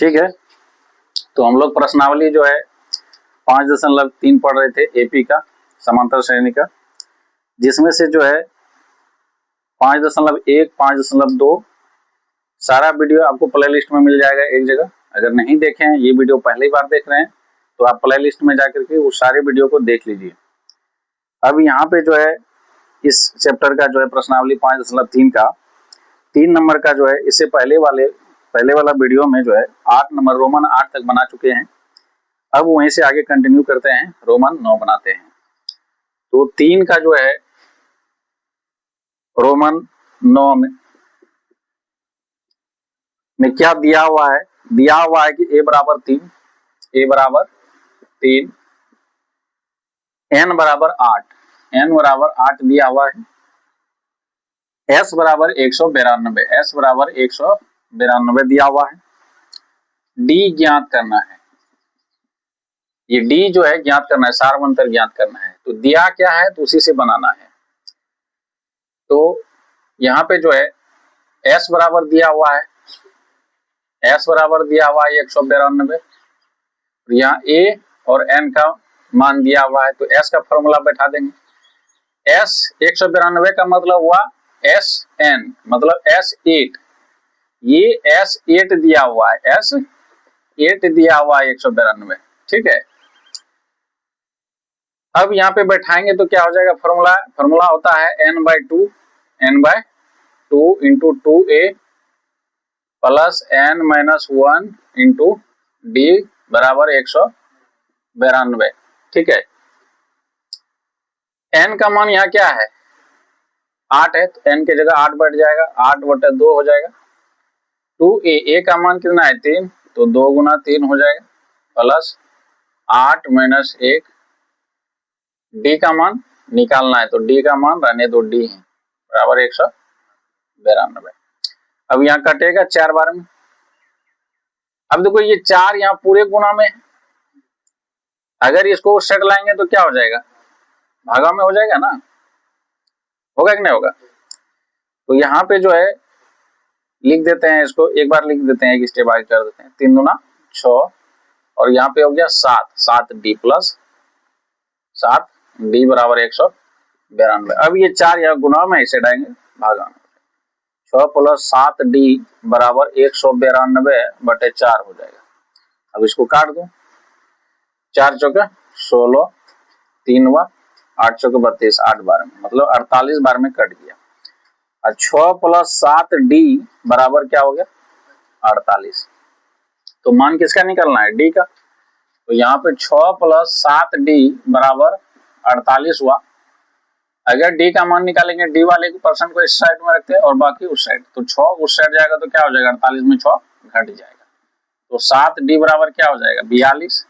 ठीक है, तो हम लोग प्रश्नावली जो है 5.3 पढ़ रहे थे एपी का समांतर श्रेणी का, जिसमें से जो है 5.1 5.2 सारा वीडियो आपको प्लेलिस्ट में मिल जाएगा एक जगह। अगर नहीं देखे हैं, ये वीडियो पहली बार देख रहे हैं, तो आप प्लेलिस्ट में जाकर के उस सारे वीडियो को देख लीजिए। अब यहाँ पे जो है इस चैप्टर का जो है प्रश्नावली 5.3 का 3 नंबर का जो है, इससे पहले वाला वीडियो में जो है 8 नंबर रोमन 8 तक बना चुके हैं। अब वहीं से आगे कंटिन्यू करते हैं, रोमन 9 बनाते हैं। तो 3 का जो है रोमन 9 में क्या दिया हुआ है? दिया हुआ है कि a बराबर 3, n बराबर 8, n बराबर 8 दिया हुआ है, s बराबर 192, s बराबर 192 दिया हुआ है, d ज्ञात करना है। ये d जो है ज्ञात करना है, सार्वंतर ज्ञात करना है। तो दिया क्या है तो उसी से बनाना है। तो यहाँ पे जो है s बराबर दिया हुआ है, s बराबर दिया हुआ है 192, यहाँ a और n का मान दिया हुआ है, तो s का फॉर्मूला बैठा देंगे। s 192 का मतलब हुआ sn, मतलब s8, ये s8 दिया हुआ है, s8 दिया हुआ है 192, ठीक है। अब यहाँ पे बैठाएंगे तो क्या हो जाएगा? फॉर्मूला होता है n/2 into 2a plus n-1 into d बराबर 192, ठीक है। n का मान यहाँ क्या है? 8 है, तो n की जगह 8 बैठ जाएगा, 8/2 हो जाएगा। 2a का मान कितना है? 3, तो 2 गुना 3 हो जाएगा, प्लस 8 - 1, d का मान निकालना है, तो d का मान रहने दो, d है बराबर 192। अब यहाँ कटेगा 4 बार में। अब देखो ये 4 यहाँ पूरे गुना में है, अगर इसको उस साइड लाएंगे तो क्या हो जाएगा? भागा में हो जाएगा ना, होगा कि नहीं होगा? तो यहाँ पे जो है लिख देते हैं, इसको एक बार लिख देते हैं, एक स्टेप आगे कर देते हैं। 3 दूना 6 और यहाँ पे हो गया 7d प्लस 7d बराबर 192। अब ये 4 यहाँ गुना में ऐसे डालेंगे, भागा में 6 प्लस 7d बराबर 192/4 हो जाएगा। अब इसको काट दो, 4 चौके 16, 3 हुआ, 8 चौके 32, 8 बार में, मतलब 48 बार में कट गया। और 6 प्लस 7d बराबर क्या हो गया? 48। तो मान किसका निकलना है? d का। तो यहाँ पे 6 प्लस 7d बराबर 48 हुआ। अगर d का मान निकालेंगे, d वाले परसेंट को इस साइड में रखते हैं और बाकी उस साइड, तो 6 उस साइड जाएगा तो क्या हो जाएगा? 48 में 6 घट जाएगा, तो 7d बराबर क्या हो जाएगा? 42।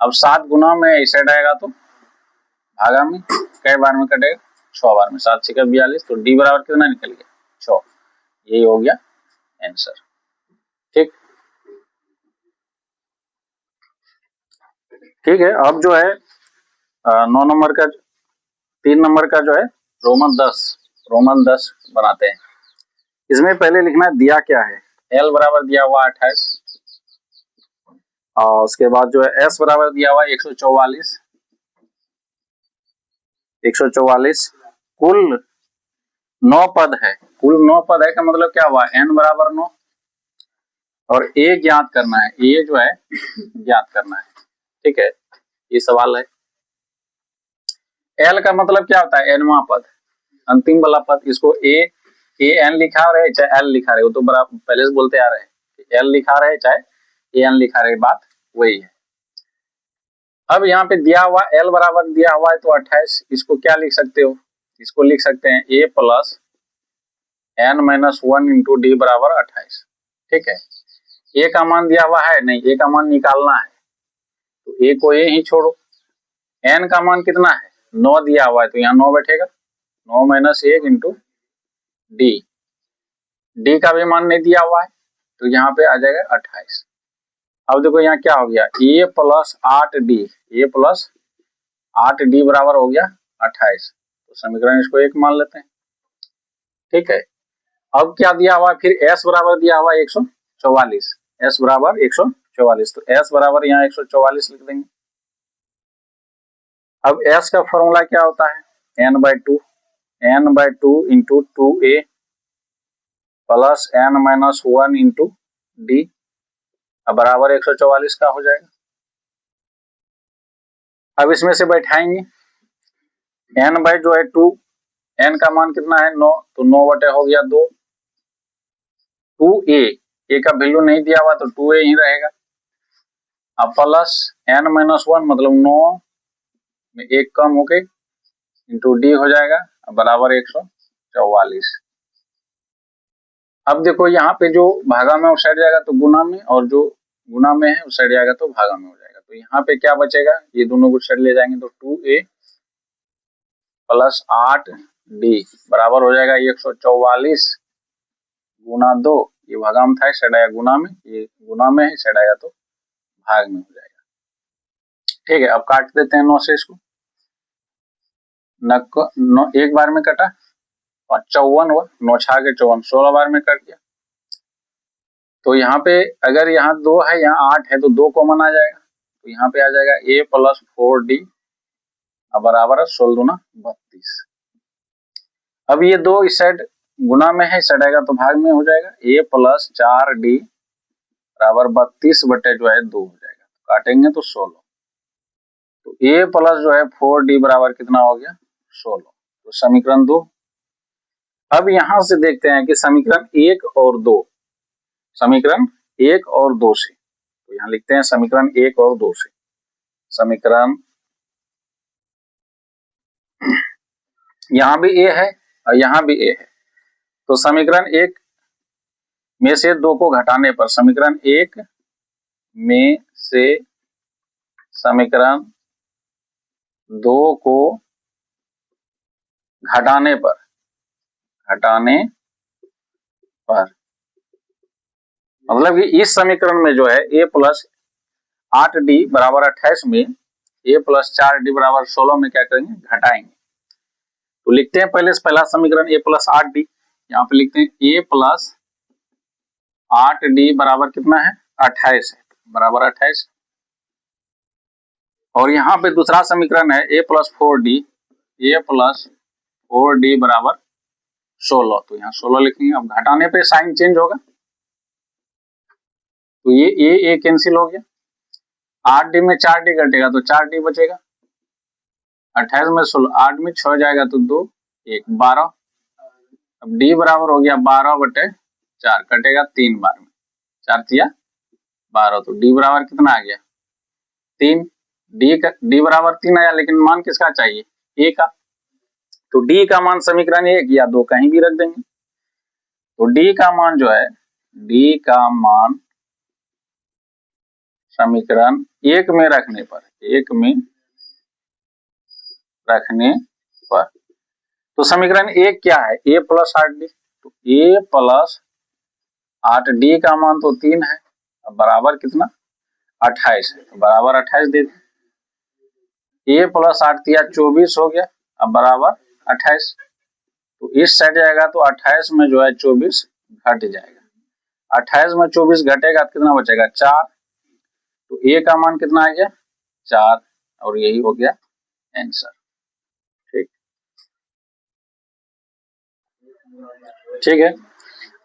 अब 7 गुना में इस साइड आएगा तो भागा में कई बार में कटेगा? 6 बार में। 7 6 42, तो d बराबर कितना निकल गया? 6। यही हो गया आंसर, ठीक है। अब जो है 9 नंबर का 3 नंबर का जो है रोमन 10 बनाते हैं। इसमें पहले लिखना है दिया क्या है। l बराबर दिया हुआ 28 और उसके बाद जो है s बराबर दिया हुआ 144। कुल 9 पद है, का मतलब क्या हुआ? n बराबर 9 और a ज्ञात करना है, a जो है ज्ञात करना है, ठीक है। ये सवाल है। l का मतलब क्या होता है? nवां पद, अंतिम वाला पद। इसको an लिखा रहे चाहे l लिखा रहे, वो तो बराबर पहले से बोलते आ रहे हैं, l लिखा रहे चाहे an लिखा रहे, बात वही है। अब यहाँ पे दिया हुआ l बराबर दिया हुआ है तो 28, इसको क्या लिख सकते हो? इसको लिख सकते हैं a plus n-1 into d बराबर 28, ठीक है। a का मान दिया हुआ है नहीं, a का मान निकालना है, तो a को a ही छोड़ो। n का मान कितना है? 9 दिया हुआ है, तो यहाँ 9 बैठेगा, 9 - 1 इंटू d का भी मान नहीं दिया हुआ है, तो यहाँ पे आ जाएगा 28। अब देखो यहाँ क्या हो गया? a प्लस 8d बराबर हो गया 28, तो समीकरण इसको 1 मान लेते हैं, ठीक है। अब क्या दिया हुआ? फिर s बराबर दिया हुआ 144, S बराबर 144, तो S बराबर यहाँ 144 लिख देंगे। अब S का फॉर्मूला क्या होता है, n/2, n/2 into 2a plus n-1 into d बराबर 144 का हो जाएगा। अब इसमें से बैठाएंगे, n बाई जो है 2, n का मान कितना है 9, तो 9 बटे हो गया 2, 2a, a का वैल्यू नहीं दिया हुआ तो 2a ही रहेगा। अब प्लस n-1 मतलब 9 में 1 कम हो गई इंटू d हो जाएगा बराबर 144। अब देखो यहाँ पे जो भागा में उस साइड जाएगा तो गुना में, और जो गुना में है उस साइड जाएगा तो भागा में हो जाएगा। तो यहाँ पे क्या बचेगा, ये दोनों को साइड ले जाएंगे तो 2a प्लस 8d बराबर हो जाएगा 144 गुना 2, ये भागा में था, इस साइड आएगा गुना में, ये गुना में है, इस साइड आएगा तो भाग में हो जाएगा। ठीक है, अब काट देते हैं 9 से इसको, 9 एक बार में कटा, 54 हुआ, 9 छा के 54, 16 बार में कट गया। तो यहाँ पे अगर यहाँ 2 है यहाँ 8 है तो 2 कॉमन आ जाएगा, तो यहाँ पे आ जाएगा a प्लस 4d बराबर 16 दूना 32। अब ये 2 इस साइड गुना में है, इस साइड आएगा तो भाग में हो जाएगा, a प्लस 4d बराबर 32 बटे जो है 2 हो जाएगा, काटेंगे तो 16, तो a प्लस जो है 4d बराबर कितना हो गया 16, तो समीकरण 2। अब यहां से देखते हैं कि समीकरण 1 और 2, समीकरण 1 और 2 से, तो यहां लिखते हैं समीकरण 1 और 2 से, समीकरण यहां भी a है और यहां भी a है, तो समीकरण 1 में से 2 को घटाने पर, समीकरण 1 में से समीकरण 2 को घटाने पर मतलब कि इस समीकरण में जो है a प्लस 8d बराबर 28 में a प्लस 4d बराबर 16 में क्या करेंगे, घटाएंगे। तो लिखते हैं पहले से पहला समीकरण a प्लस 8d, यहाँ पे लिखते हैं a प्लस 8d बराबर कितना है 28 है, बराबर 28। और यहाँ पे दूसरा समीकरण है a plus 4d, a plus 4d बराबर 16, तो यहाँ 16 लिखेंगे। अब घटाने पे साइन चेंज होगा, तो ये a कैंसिल हो गया, 8d में 4d घटेगा तो 4d बचेगा, 28 में 16, 8 में 6 जाएगा तो 2 1 12, अब d बराबर हो गया 12 बटे 4, कटेगा 3 बार में, 4 तिया 12, तो d बराबर कितना आ गया 3, d बराबर 3 आया, लेकिन मान किसका चाहिए a का, तो d का मान समीकरण 1 या 2 कहीं भी रख देंगे, तो d का मान जो है, d का मान समीकरण 1 में रखने पर, 1 में रखने पर, तो समीकरण 1 क्या है a प्लस 8d, तो a प्लस 8d का मान तो 3 है, अब बराबर कितना 28 है, तो बराबर 28 दे दें, a प्लस 8 तिया 24 हो गया, अब बराबर 28, तो इस साइड जाएगा तो 28 में जो है 24 घट जाएगा, 28 में 24 घटेगा तो कितना बचेगा 4, तो a का मान कितना आ गया 4, और यही हो गया आंसर। ठीक है,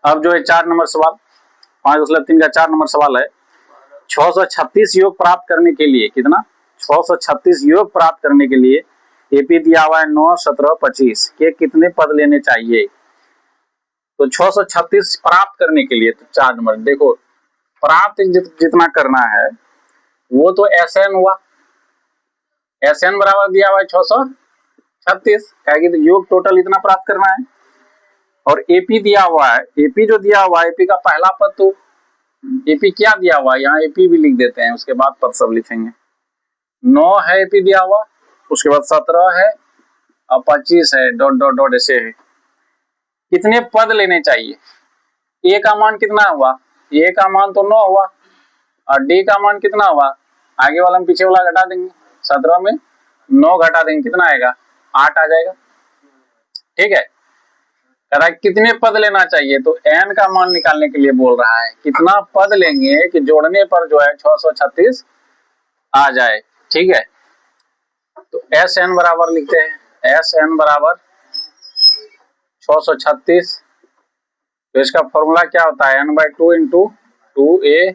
अब जो है 4 नंबर सवाल, 5.3 का 4 नंबर सवाल है, 636 योग प्राप्त करने के लिए कितना, 636 योग प्राप्त करने के लिए एपी दिया हुआ है 9, 17, 25 के कितने पद लेने चाहिए। तो 636 प्राप्त करने के लिए, तो 4 नंबर देखो, प्राप्त जितना करना है वो तो SN हुआ, SN बराबर दिया हुआ है 636, कहेगी तो योग टोटल इतना प्राप्त करना है, और एपी दिया हुआ है, एपी जो दिया हुआ है, एपी का पहला पद, तो एपी क्या दिया हुआ है, यहाँ एपी भी लिख देते हैं, उसके बाद पद सब लिखेंगे, 9 है एपी दिया हुआ, उसके बाद 17 है और 25 है, डॉट डॉट डॉट ऐसे है। कितने पद लेने चाहिए, ए का मान कितना हुआ, ए का मान तो 9 हुआ, और डी का मान कितना हुआ, आगे वाला में पीछे वाला घटा देंगे, 17 में 9 घटा देंगे, कितना आएगा 8 आ जाएगा। ठीक है, कह रहा है कितने पद लेना चाहिए, तो n का मान निकालने के लिए बोल रहा है कितना पद लेंगे कि जोड़ने पर जो है 636 आ जाए। ठीक है, तो Sn बराबर लिखते हैं, Sn बराबर 636। तो इसका फॉर्मूला क्या होता है, n/2 into 2a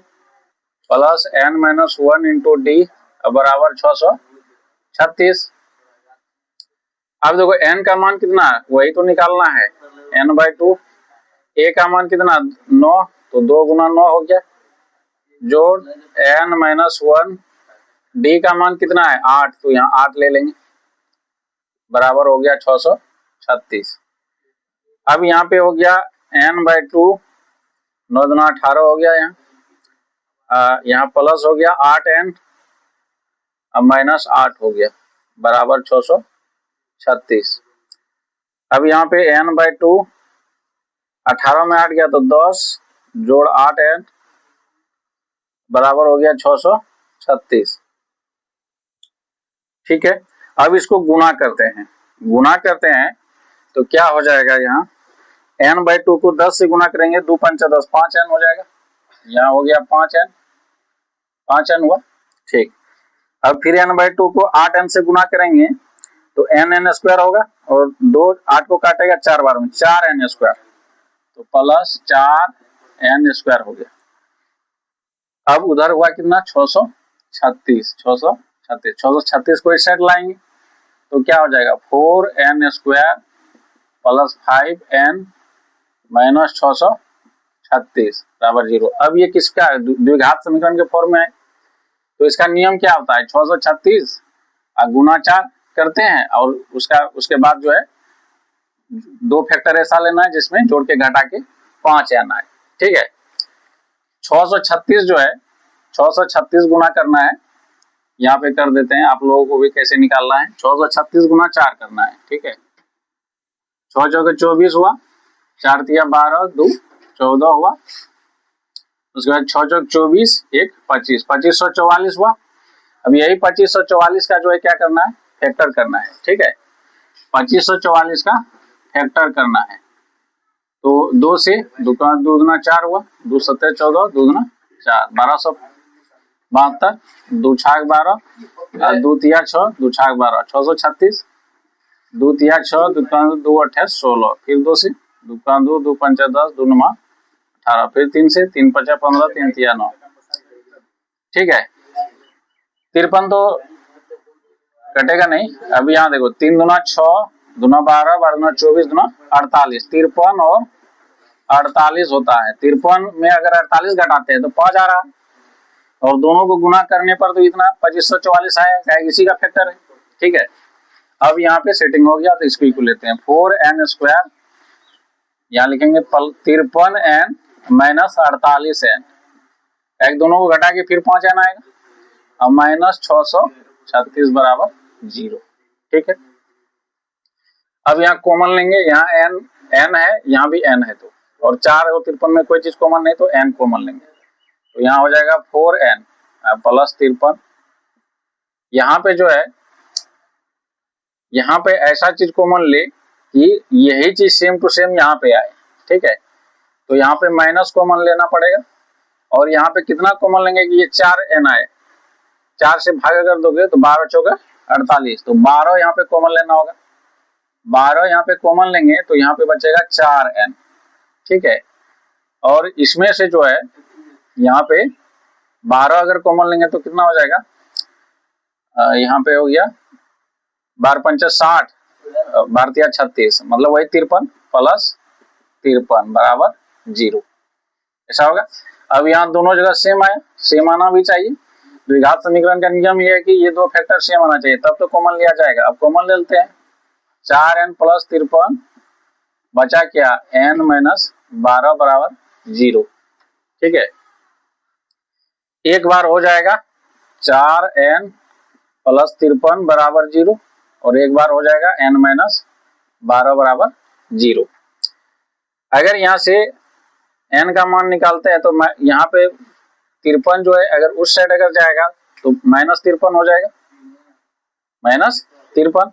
plus n-1 into D बराबर 636। अब देखो n का मान कितना है वही तो निकालना है, n/2। a का मान कितना 9, तो 2 गुना 9 हो गया, जोड़ n-1, डी का मान कितना है 8, तो यहाँ 8 ले लेंगे, बराबर हो गया 636। अब यहाँ पे हो गया n/2, 9 गुना 18 हो गया, यहाँ प्लस हो गया 8n, अब माइनस 8 हो गया, बराबर 636। अब यहाँ पे n/2 18 में 8 गया तो 10, जोड़ 8n बराबर हो गया 636। ठीक है, अब इसको गुना करते हैं, गुना करते हैं तो क्या हो जाएगा, यहाँ n/2 को 10 से गुना करेंगे, 2 पंचा 10, 5n हो जाएगा, यहाँ हो गया 5n हुआ। ठीक, अब फिर n/2 को 8n से गुना करेंगे तो n स्क्वायर होगा, और 2 8 को काटेगा 4 बार में, 4n स्क्वायर, तो प्लस 4n स्क्वायर हो गया। अब उधर हुआ कितना 636, 636 को इस साइड लाएंगे तो क्या हो जाएगा 4n square plus 5n minus 636 बराबर 0। अब ये किसका द्विघात समीकरण के फॉर्म में है, तो इसका नियम क्या होता है 636 गुना 4 करते हैं, और उसके बाद जो है 2 फैक्टर ऐसा लेना है जिसमें जोड़ के घटा के 5n आए। ठीक है, 636 जो है 636 गुना करना है, यहाँ पे कर देते हैं, आप लोगों को भी कैसे निकालना है, 636 गुना 4 करना है। ठीक है, 6 चौके 24 हुआ, 4 तिया 12, 2 14 हुआ, उसके बाद 6 चौक 24, 1 25, 2544 हुआ। अब यही 2544 का जो है क्या करना है, फैक्टर करना है। ठीक है, 2544 का फैक्टर करना है, तो 2 से 2 दूना 4 हुआ, 2 7 14, 2 दूना 4, 1272, 2 छाक 12, 2 तिया 6, 2 छाक 12, 636, 2 तिया 6, 2 28 16, फिर 2 से 2 2 पंचा 10, 2 9 18, फिर 3 से 3 5 15, 3 तिया 9। ठीक है, 53 तो कटेगा नहीं। अब यहाँ देखो 3 दूना 6, दूना 12, 12 दूना 24, दूना 48, 53 और 48 होता है। 53 में अगर 48 घटाते हैं तो 5 आ रहा है, और दोनों को गुना करने पर तो इतना 2544 आया, इसी का फैक्टर है। ठीक है, अब यहाँ पे सेटिंग हो गया, तो इसको इक्वल लेते हैं, 4n स्क्वायर, यहाँ लिखेंगे 53n माइनस 48n, एक दोनों को घटा के फिर 5n आएगा, अब माइनस 636 बराबर 0। ठीक है, अब यहाँ कॉमन लेंगे, यहाँ n है, यहाँ भी n है, तो और 4 और 53 में कोई चीज कॉमन नहीं, तो n कॉमन लेंगे, तो यहाँ हो जाएगा 4n प्लस 53। यहाँ पे जो है, यहाँ पे ऐसा चीज कॉमन ले कि यही चीज सेम टू सेम यहाँ पे आए। ठीक है, तो यहाँ पे माइनस कॉमन लेना पड़ेगा, और यहाँ पे कितना कॉमन लेंगे कि ये 4n आए, 4 से भाग अगर दोगे तो 12 चौके 48, तो 12 यहाँ पे कॉमन लेना होगा, 12 यहाँ पे कॉमन लेंगे तो यहाँ पे बचेगा 4n। ठीक है, और इसमें से जो है यहाँ पे 12 अगर कॉमन लेंगे तो कितना हो जाएगा, यहाँ पे हो गया 12 पंचा 60, 12 तिया 36, मतलब वही 53 प्लस 53 बराबर 0, ऐसा होगा। अब यहाँ दोनों जगह सेम आया, सेम आना भी चाहिए, द्विघात समीकरण का नियम ये है कि ये दो फैक्टर सेम आना चाहिए, तब तो कॉमन लिया जाएगा। अब कॉमन ले लेते हैं, 4n प्लस 53 बचा क्या n माइनस 12 बराबर 0। ठीक है, एक बार हो जाएगा 4n प्लस 53 बराबर 0, और एक बार हो जाएगा n माइनस 12 बराबर 0। अगर यहाँ से n का मान निकालते हैं तो यहाँ पे 53 जो है अगर उस साइड अगर जाएगा तो माइनस 53 हो जाएगा, माइनस 53,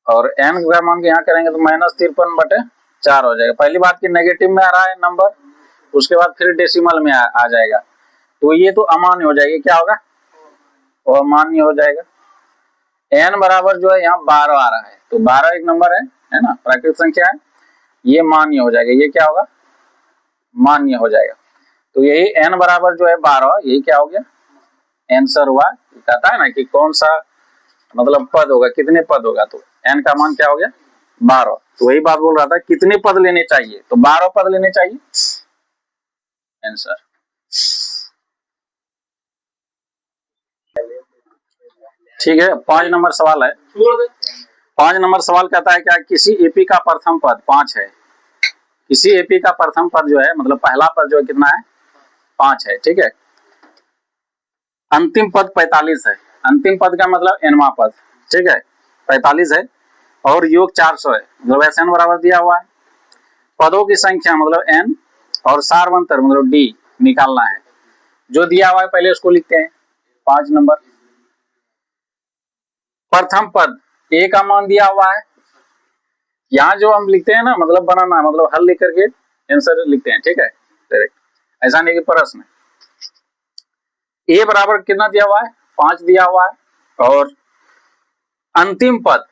और n का मान यहाँ करेंगे तो माइनस 53 बटे 4 हो जाएगा। पहली बात की नेगेटिव में आ रहा है नंबर, उसके बाद फिर डेसिमल में आ जाएगा, तो ये तो अमान्य हो जाएगी। क्या होगा? वो अमान्य हो जाएगा। n बराबर जो है यहाँ 12 आ रहा है, तो 12 एक नंबर है ना, प्राकृतिक संख्या है, ये मान्य हो जाएगा। ये क्या होगा? मान्य हो जाएगा। तो यही n बराबर जो है 12, यही क्या हो गया? आंसर हुआ। कहता है ना कि कौन सा मतलब पद होगा, कितने पद होगा, तो n का मान क्या हो गया? 12। तो वही बात बोल रहा था, कितने पद लेने चाहिए, तो 12 पद लेने चाहिए आंसर। ठीक है, 5 नंबर सवाल है। 5 नंबर सवाल कहता है क्या, किसी एपी का प्रथम पद 5 है। किसी एपी का प्रथम पद जो है, मतलब पहला पद जो है कितना है? 5 है। ठीक है, अंतिम पद 45 है। अंतिम पद का मतलब एनवा पद। ठीक है, 45 है और योग 400 है, मतलब एन बराबर दिया हुआ है। पदों की संख्या मतलब n और सारवंतर मतलब d निकालना है। जो दिया हुआ है पहले उसको लिखते हैं। 5 नंबर प्रथम पद a का मान दिया हुआ है। यहाँ जो हम लिखते हैं ना, मतलब बनाना, मतलब हल लिख करके आंसर लिखते हैं। ठीक है, डायरेक्ट, ऐसा नहीं कि प्रश्न। a बराबर कितना दिया हुआ है? 5 दिया हुआ है। और अंतिम पद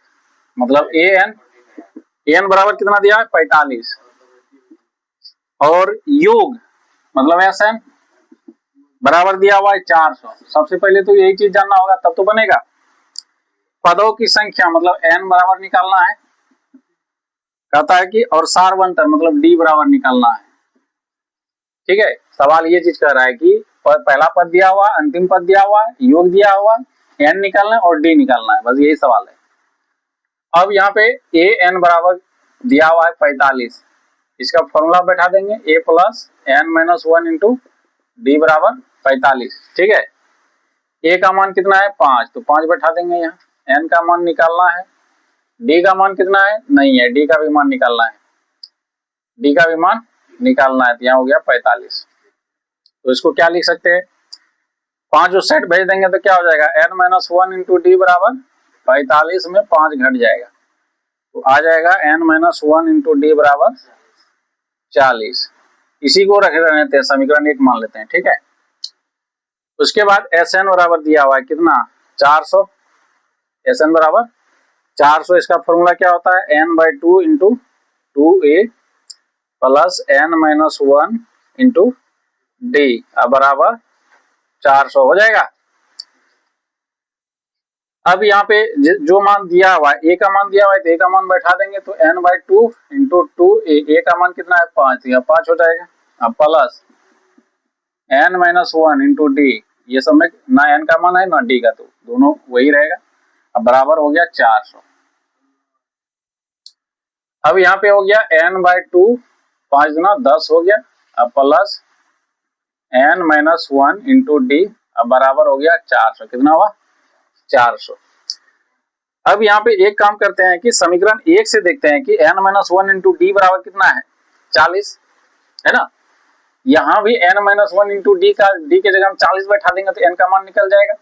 मतलब an बराबर कितना दिया है? 45। और योग मतलब sn बराबर दिया हुआ है 400। सबसे पहले तो यही चीज जानना होगा, तब तो बनेगा। पदों की संख्या मतलब n बराबर निकालना है, कहता है कि, और सारवंतर मतलब d बराबर निकालना है। ठीक है, सवाल ये चीज कह रहा है कि पहला पद दिया हुआ, अंतिम पद दिया हुआ, योग दिया हुआ, n निकालना है और d निकालना है, बस यही सवाल है। अब यहाँ पे an बराबर दिया हुआ है 45, इसका फॉर्मूला बैठा देंगे a plus n minus 1 into D बराबर 45। ठीक है, a का मान कितना है? 5, तो 5 बैठा देंगे यहाँ। n का मान निकालना है, d का मान कितना है? नहीं है, d का भी मान निकालना है। d का भी मान निकालना है, तो यहाँ हो गया 45। तो इसको क्या लिख सकते हैं? 5 उस साइड भेज देंगे तो क्या हो जाएगा? n माइनस 1 इंटू डी बराबर 45 में 5 घट जाएगा, तो आ जाएगा n माइनस 1 इंटू डी बराबर 40। इसी को रखे रहते हैं, समीकरण 1 मान लेते हैं। ठीक है, उसके बाद Sn बराबर दिया हुआ है कितना? 400। Sn बराबर 400, इसका फॉर्मूला क्या होता है? n by 2 into 2a plus n minus 1 into D बराबर 400 हो जाएगा। अब यहाँ पे जो मान दिया हुआ है, a का मान दिया हुआ है, तो a का मान बैठा देंगे, तो n बाई 2 इंटू 2a का मान कितना है? 5, या 5 हो जाएगा। अब plus n minus 1 into D, ये सब में ना n का मान है ना d का, तो दोनों वही रहेगा। अब बराबर हो गया 400। अब यहाँ पे हो गया n बाई 2, 5 गुना 10 हो गया। अब plus n minus 1 into D, अब बराबर हो गया 400। कितना हुआ? 400। अब यहाँ पे एक काम करते हैं कि समीकरण 1 से देखते हैं कि n माइनस 1 इंटू डी बराबर कितना है? 40 है ना। यहाँ भी n माइनस 1 इंटू डी का, डी के जगह हम 40 बैठा देंगे तो n का मान निकल जाएगा।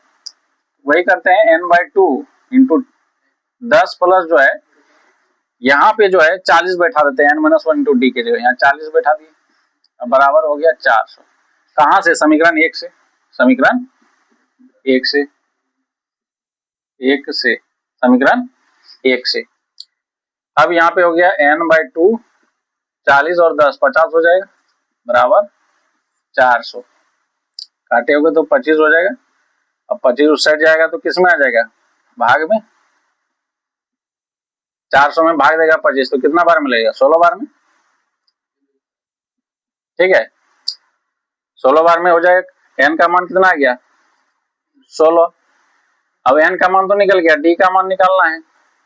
वही करते हैं, n बाई 2 इंटू 10 प्लस जो है, यहाँ पे जो है 40 बैठा देते हैं, n माइनस 1 इंटू डी के जगह यहाँ 40 बैठा दिए, अब बराबर हो गया 400। कहाँ से? समीकरण 1 से। समीकरण 1 से, 1 से, समीकरण 1 से। अब यहाँ पे हो गया n बाई 2, 40 और 10 50 हो जाएगा, बराबर 400। काटे होगे तो 25 हो जाएगा। अब 25 उस साइड जाएगा तो किस में आ जाएगा? भाग में। 400 में भाग देगा 25, तो कितना बार मिलेगा? 16 बार में। ठीक है, 16 बार में हो जाएगा। n का मान कितना आ गया? 16। अब n का मान तो निकल गया, d का मान निकालना है,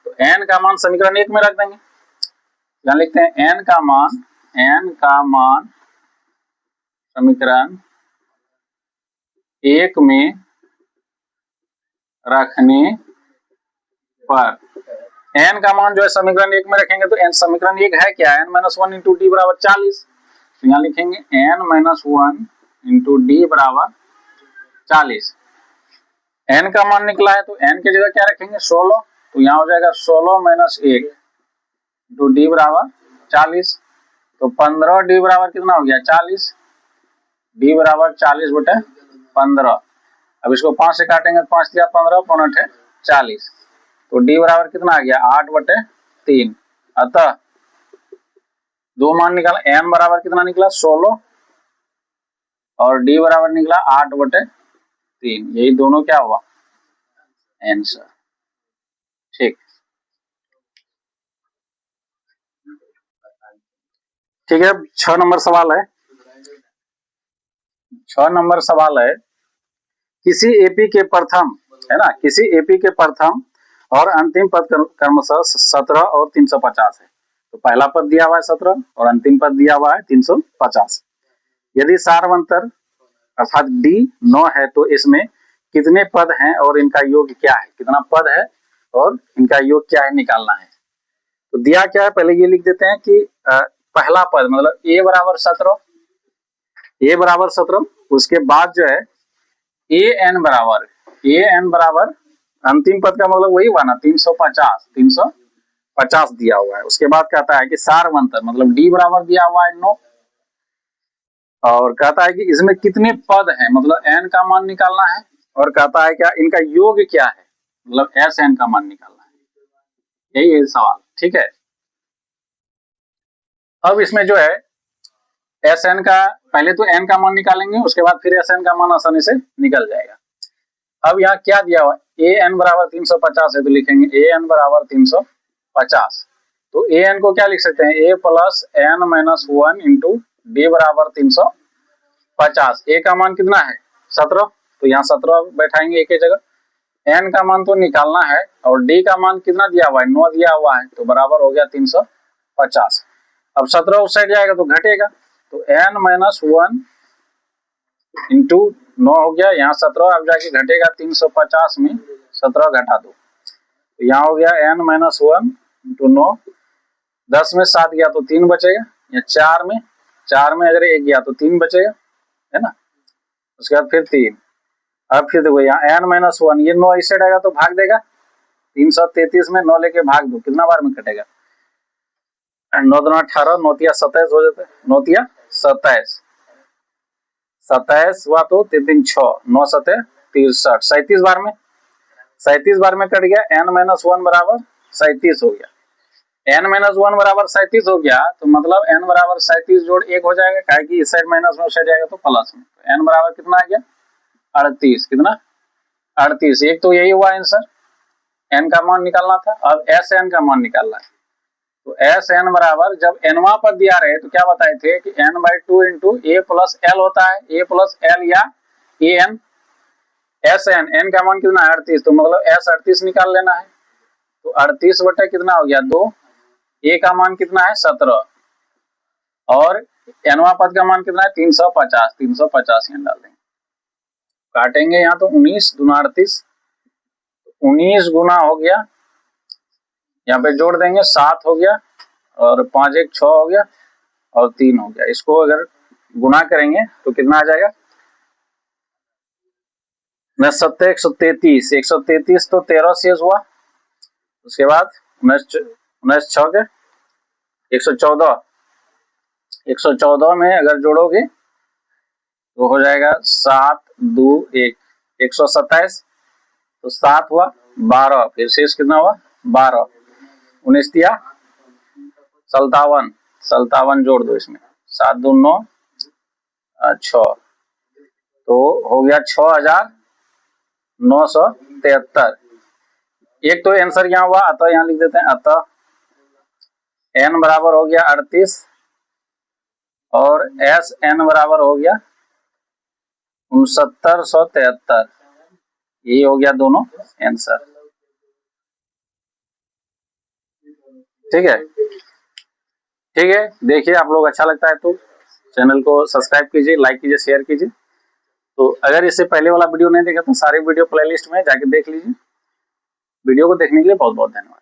तो n का मान समीकरण 1 में रख देंगे। यहाँ लिखते हैं n का मान समीकरण 1 में रखने पर, n का मान जो है समीकरण 1 में रखेंगे तो n समीकरण 1 है क्या? n माइनस 1 इंटू डी बराबर 40, तो यहाँ लिखेंगे n माइनस 1 इंटू डी बराबर 40। n का मान निकला है तो n की जगह क्या रखेंगे? 16, तो यहाँ हो जाएगा 16 माइनस 1 इंटू डी बराबर 40, तो 15 डी बराबर कितना हो गया 40, डी बराबर 40/15। अब इसको 5 से काटेंगे, 5 दिया 15, 5 40, तो डी बराबर कितना आ गया 8/3। अतः दो मान निकाला, एन बराबर कितना निकला 16 और डी बराबर निकला 8/3। यही दोनों क्या हुआ आंसर। ठीक ठीक है, 6 नंबर सवाल है। 6 नंबर सवाल है, किसी एपी के प्रथम, है ना, किसी एपी के प्रथम और अंतिम पद क्रमशः 17 और 350 है। तो पहला पद दिया हुआ है 17 और अंतिम पद दिया हुआ है 350। यदि सारवंतर अर्थात डी 9 है तो इसमें कितने पद हैं और इनका योग क्या है, कितना पद है और इनका योग क्या है निकालना है। तो दिया क्या है, पहले ये लिख देते हैं कि पहला पद मतलब ए बराबर 17, ए बराबर 17, उसके बाद जो है ए एन बराबर अंतिम पद का मतलब वही हुआ ना 350 दिया हुआ है। उसके बाद कहता है कि सारवंतर मतलब डी बराबर दिया हुआ है 9 और कहता है कि इसमें कितने पद हैं मतलब एन का मान निकालना है और कहता है क्या इनका योग क्या है मतलब एस एन का मान निकालना है। यही है सवाल। ठीक है, अब इसमें जो है एस एन का पहले तो एन का मान निकालेंगे, उसके बाद फिर एस एन का मान आसानी से निकल जाएगा। अब यहाँ क्या दिया हुआ है, ए एन बराबर 350 है तो लिखेंगे ए एन बराबर 350। तो ए एन को क्या लिख सकते हैं, A plus n minus 1 into D बराबर 350। ए का मान कितना है 17, तो यहाँ 17 बैठाएंगे एक ही जगह। एन का मान तो निकालना है और डी का मान कितना दिया हुआ है 9 दिया हुआ है, तो बराबर हो गया 350। अब 17 उस साइड जाएगा तो घटेगा, तो एन माइनस 1 इंटू 9 हो गया, यहाँ 17 अब जाके घटेगा 350 में 17 घटा दो, तो यहाँ हो गया n माइनस 1 इंटू 9, 10 में 7 गया तो 3 बचेगा, या 4 में अगर 1 गया तो 3 बचेगा, है ना। उसके बाद फिर 3, अब फिर देखो यहाँ n माइनस 1, ये 9 इस साइड आएगा तो भाग देगा, 333 में 9 लेके भाग दो, कितना बार में कटेगा 9 2 18, 9 तिया 27 हो जाता है, 9 तिया 27, 27 हुआ तो 3 3 6, 9 7 63, 37 बार में, 37 बार में कट गया, n माइनस 1 बराबर 37 हो गया। n माइनस 1 बराबर 37 हो गया तो मतलब n बराबर 37 जोड़ 1 हो जाएगा, काहे कि इस साइड माइनस में उस साइड जाएगा तो प्लस में, तो n बराबर कितना आ गया 38, कितना 38। एक तो यही हुआ आंसर, n का मान निकालना था। अब एस एन का मान निकालना है, तो एस एन बराबर जब एनवा पद दिया रहे तो क्या बताए थे कि n/2 इंटू ए प्लस एल होता है, ए प्लस एल या A N. S N, N का मान कितना है 38, तो मतलब एस 38 निकाल लेना है, तो 38 बटे कितना हो गया 2, ए का मान कितना है 17 और एनवा पद का मान कितना है 350, 350 यहाँ डाल देंगे, काटेंगे यहाँ तो 19 दूना 38, 19 गुना हो गया, यहाँ पे जोड़ देंगे 7 हो गया और 5 1 6 हो गया और 3 हो गया। इसको अगर गुना करेंगे तो कितना आ जाएगा, 7 133, 133 तो 13 शेष हुआ, उसके बाद 19 6 के 114, 114 में अगर जोड़ोगे तो हो जाएगा 7 2 1, 127, तो 7 हुआ 12, फिर शेष कितना हुआ 12, 19 दिया 57, 57 जोड़ दो इसमें, 7 2 9 6, तो हो गया 6973। एक तो आंसर यहाँ हुआ, अतः यहाँ लिख देते हैं, अतः n बराबर हो गया 38 और एस एन बराबर हो गया 6973। यही हो गया दोनों आंसर। ठीक है, ठीक है, देखिए आप लोग अच्छा लगता है तो चैनल को सब्सक्राइब कीजिए, लाइक कीजिए, शेयर कीजिए। तो अगर इससे पहले वाला वीडियो नहीं देखा तो सारे वीडियो प्लेलिस्ट में जाके देख लीजिए। वीडियो को देखने के लिए बहुत बहुत धन्यवाद।